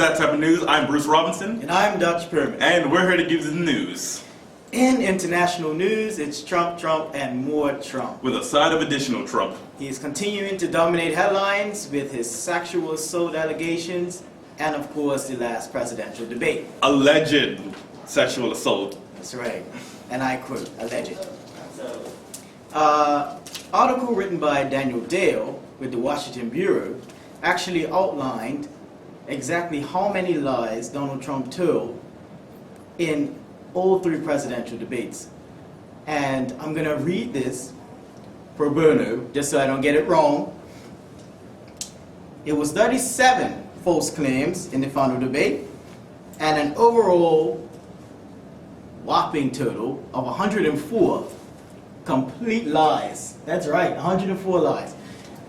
That Type of News. I'm Bruce Robinson. And I'm Dutch Pyramid. And we're here to give you the news. In international news, it's Trump, Trump, and more Trump. With a side of additional Trump. He is continuing to dominate headlines with his sexual assault allegations and, of course, the last presidential debate. Alleged sexual assault. That's right. And I quote, alleged. Article written by Daniel Dale with the Washington Bureau actually outlined exactly how many lies Donald Trump told in all three presidential debates. And I'm going to read this pro bono, just so I don't get it wrong. It was 37 false claims in the final debate, and an overall whopping total of 104 complete lies. That's right, 104 lies.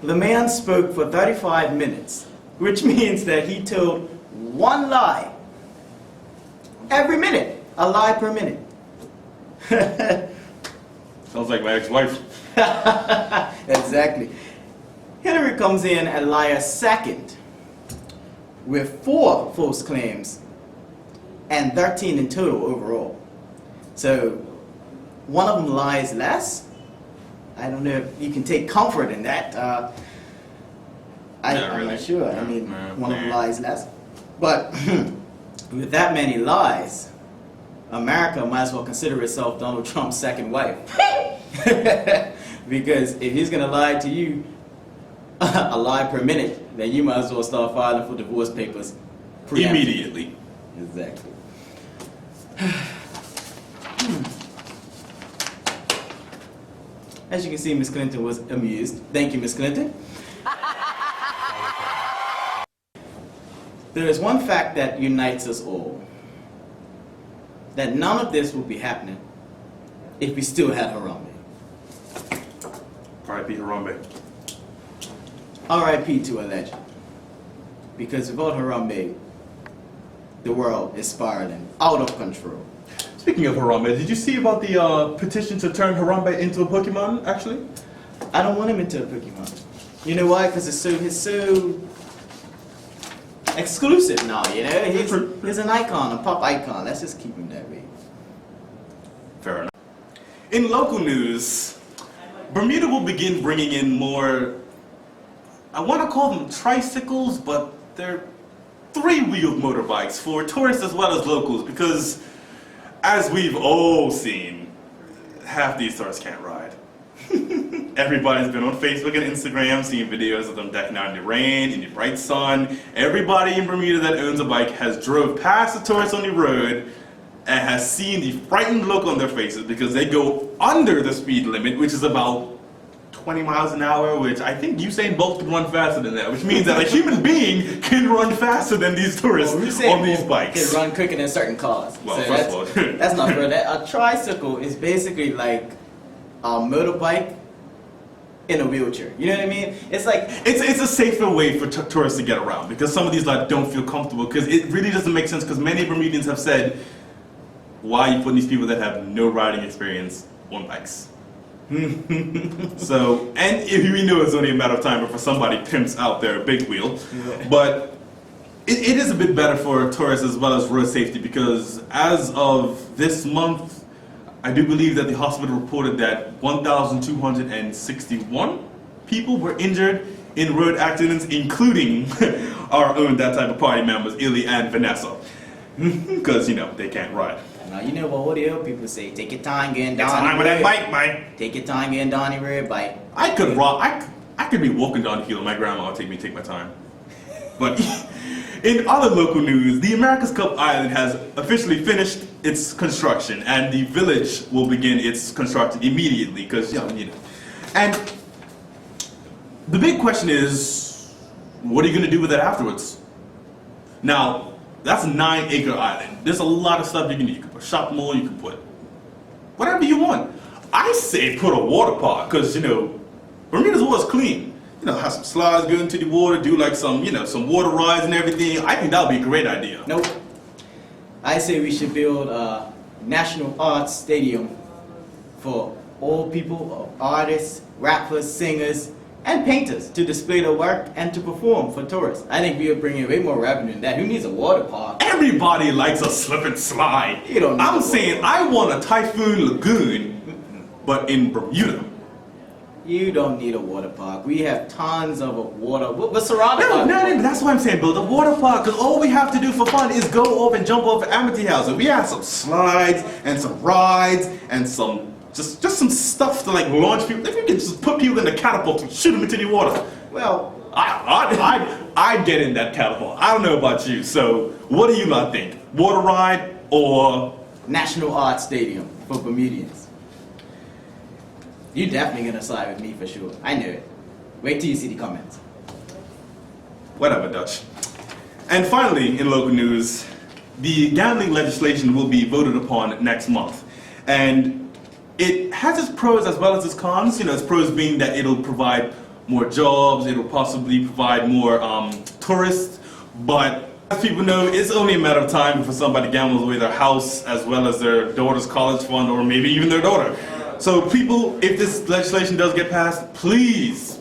The man spoke for 35 minutes, which means that he told one lie every minute, a lie per minute. Sounds like my ex-wife. Exactly. Hillary comes in at liar second with 4 false claims and 13 in total overall. So one of them lies less. I don't know if you can take comfort in that. I'm not sure. I mean, one of them lies less. But with that many lies, America might as well consider itself Donald Trump's second wife. Because if he's going to lie to you a lie per minute, then you might as well start filing for divorce papers immediately. Exactly. As you can see, Ms. Clinton was amused. Thank you, Ms. Clinton. There is one fact that unites us all. That none of this would be happening if we still had Harambe. R.I.P. Harambe. R.I.P. to a legend. Because without Harambe, the world is spiraling out of control. Speaking of Harambe, did you see about the petition to turn Harambe into a Pokemon, actually? I don't want him into a Pokemon. You know why? Because he's so exclusive now, you know? He's an icon, a pop icon. Let's just keep him that way. Fair enough. In local news, Bermuda will begin bringing in more, I want to call them tricycles, but they're 3-wheeled motorbikes for tourists as well as locals, because as we've all seen, half these tourists can't ride. Everybody's been on Facebook and Instagram seeing videos of them decking out in the rain, in the bright sun. Everybody in Bermuda that owns a bike has drove past the tourists on the road and has seen the frightened look on their faces because they go under the speed limit, which is about 20 miles an hour, which I think Usain Bolt can run faster than that, which means that a human being can run faster than these tourists on these bikes. Can run quicker than certain cars. Well, so first of all, that's not fair. A tricycle is basically like a motorbike in a wheelchair. You know what I mean? It's like it's a safer way for tourists to get around, because some of these like don't feel comfortable, because it really doesn't make sense, because many Bermudians have said, why are you putting these people that have no riding experience on bikes? So, and we know it's only a matter of time before somebody pimps out their big wheel, but it is a bit better for tourists as well as road safety, because as of this month, I do believe that the hospital reported that 1,261 people were injured in road accidents, including our own That Type of Party members, Illy and Vanessa, because, you know, they can't ride. Now, you know what the old people say, take your time getting Get down time with that bike, man. Take your time getting down the road bike. I could be walking down the hill and my grandma would take my time. But in other local news, the America's Cup Island has officially finished its construction, and the village will begin its construction immediately, because, you know. And the big question is, what are you going to do with it afterwards? Now, that's a 9-acre island. There's a lot of stuff you can do. You can put a shopping mall, you can put whatever you want. I say put a water park, because, you know, Bermuda's water's clean. You know, have some slides go into the water, do like some, you know, some water rides and everything. I think that would be a great idea. Nope. I say we should build a National Arts Stadium for all people, artists, rappers, singers, and painters to display their work and to perform for tourists. I think we are bringing way more revenue than that. Who needs a water park? Everybody likes a slip and slide. You don't need I'm a saying I want a Typhoon Lagoon, but in Bermuda. You don't need a water park. We have tons of water. We're surrounded by No, water. that's why I'm saying build a water park, because all we have to do for fun is go off and jump off at Amity House. And we have some slides and some rides and some just some stuff to like launch people. If you can just put people in the catapult and shoot them into the water. Well, I'd get in that catapult. I don't know about you. So what do you lot think? Water ride or National Arts Stadium for Bermudians. You're definitely gonna side with me for sure. I knew it. Wait till you see the comments. whatever, Dutch. And finally, in local news, the gambling legislation will be voted upon next month. And it has its pros as well as its cons. You know, its pros being that it'll provide more jobs, it'll possibly provide more tourists, but as people know, it's only a matter of time before somebody gambles away their house as well as their daughter's college fund or maybe even their daughter. So people, if this legislation does get passed, please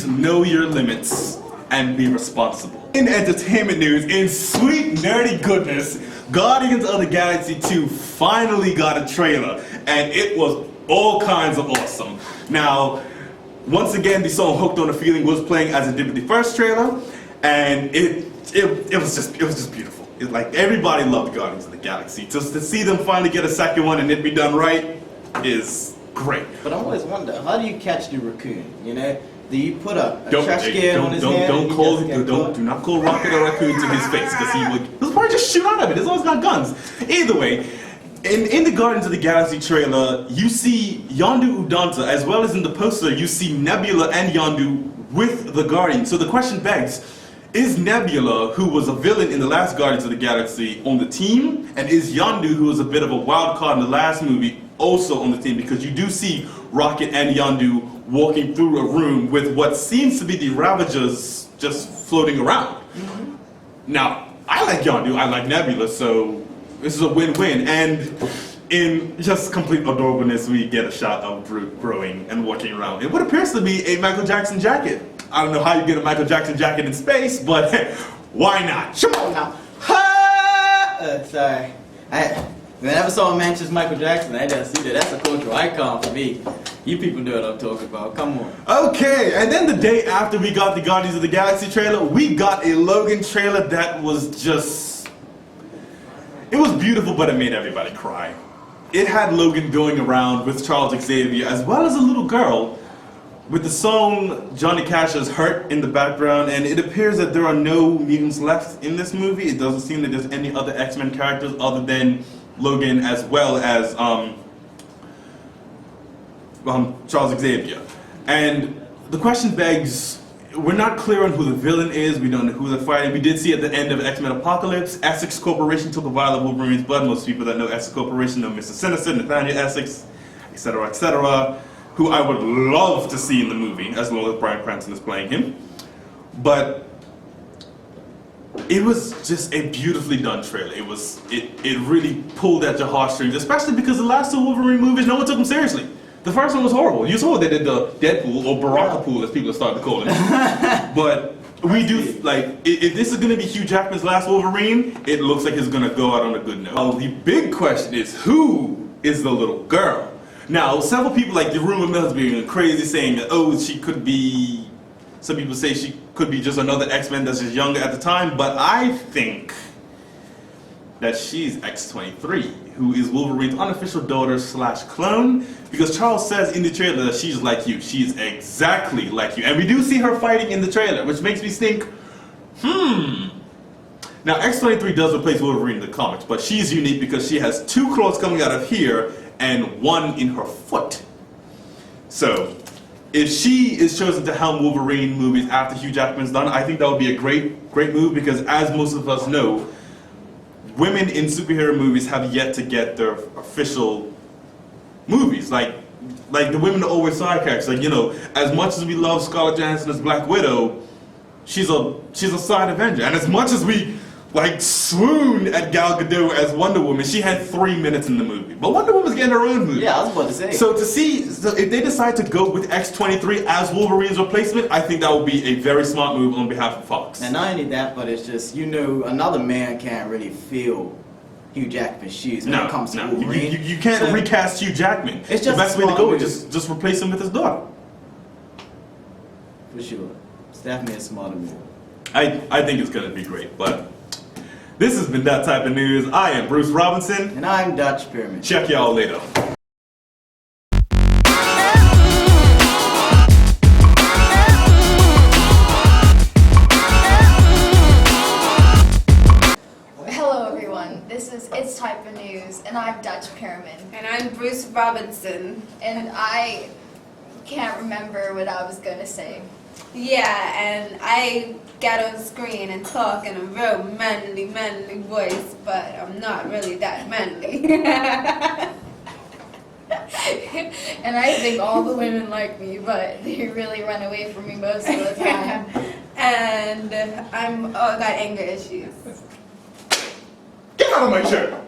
know your limits and be responsible. In entertainment news, in sweet nerdy goodness, Guardians of the Galaxy 2 finally got a trailer, and it was all kinds of awesome. Now, once again, the song "Hooked on a Feeling" was playing as it did with the first trailer, and it was just beautiful. It's like everybody loved Guardians of the Galaxy. Just to see them finally get a second one and it be done right is great. But I always wonder, how do you catch the raccoon? You know, do you put a trash can on his hand? Do not call Rocket a raccoon to his face, because he'll probably just shoot out of it. He's always got guns. Either way, in the Guardians of the Galaxy trailer, you see Yondu Udonta, as well as in the poster, you see Nebula and Yondu with the Guardians. So the question begs, is Nebula, who was a villain in the last Guardians of the Galaxy, on the team? And is Yondu, who was a bit of a wild card in the last movie, also on the team? Because you do see Rocket and Yondu walking through a room with what seems to be the Ravagers just floating around. Mm-hmm. Now, I like Yondu, I like Nebula, so this is a win-win. And in just complete adorableness, we get a shot of Groot growing and walking around in what appears to be a Michael Jackson jacket. I don't know how you get a Michael Jackson jacket in space, but why not? Come on now. Sorry. Whenever someone mentions Michael Jackson, I just see that. That's a cultural icon for me. You people know what I'm talking about. Come on. Okay, and then the day after we got the Guardians of the Galaxy trailer, we got a Logan trailer that was just... It was beautiful, but it made everybody cry. It had Logan going around with Charles Xavier, as well as a little girl, with the song Johnny Cash's Hurt in the background, and it appears that there are no mutants left in this movie. It doesn't seem that there's any other X-Men characters other than Logan, as well as Charles Xavier. And the question begs, we're not clear on who the villain is, we don't know who they're fighting. We did see at the end of X-Men Apocalypse, Essex Corporation took a vial of Wolverine's blood. Most people that know Essex Corporation know Mr. Sinister, Nathaniel Essex, etc., who I would love to see in the movie, as long as Bryan Cranston is playing him. But it was just a beautifully done trailer. It really pulled at your heartstrings, especially because the last two Wolverine movies, no one took them seriously. The first one was horrible. You saw they did the Deadpool, or Barakapool, as people are starting to call it. But we do, like, if this is going to be Hugh Jackman's last Wolverine, it looks like it's going to go out on a good note. Now, the big question is, who is the little girl? Now, several people, like the rumor mill has been crazy, saying that, oh, she could be, some people say she could be just another X-Men that's just younger at the time, but I think that she's X-23, who is Wolverine's unofficial daughter / clone, because Charles says in the trailer that she's like you. She's exactly like you. And we do see her fighting in the trailer, which makes me think, Now, X-23 does replace Wolverine in the comics, but she's unique because she has 2 claws coming out of here and 1 in her foot. So, if she is chosen to helm Wolverine movies after Hugh Jackman's done, I think that would be a great move, because as most of us know, women in superhero movies have yet to get their official movies. Like the women are always side characters. Like, you know, as much as we love Scarlett Johansson as Black Widow, she's a side Avenger. And as much as we like swooned at Gal Gadot as Wonder Woman. She had 3 minutes in the movie, but Wonder Woman's getting her own movie. Yeah, I was about to say. So if they decide to go with X-23 as Wolverine's replacement, I think that would be a very smart move on behalf of Fox. And not only that, but it's just, another man can't really fill Hugh Jackman's shoes when it comes to Wolverine. You can't recast Hugh Jackman. It's just the best way to smart go move. is just replace him with his daughter. For sure. It's definitely a smarter move. I think it's gonna be great, but this has been That Type of News. I am Bruce Robinson. And I'm Dutch Pyramid. Check y'all later. Hello everyone, this is It's Type of News, and I'm Dutch Pyramid, And I'm Bruce Robinson. and I can't remember what I was gonna say. Yeah, and I get on screen and talk in a real manly voice, but I'm not really that manly. And I think all the women like me, but they really run away from me most of the time. And I got anger issues. Get out of my chair!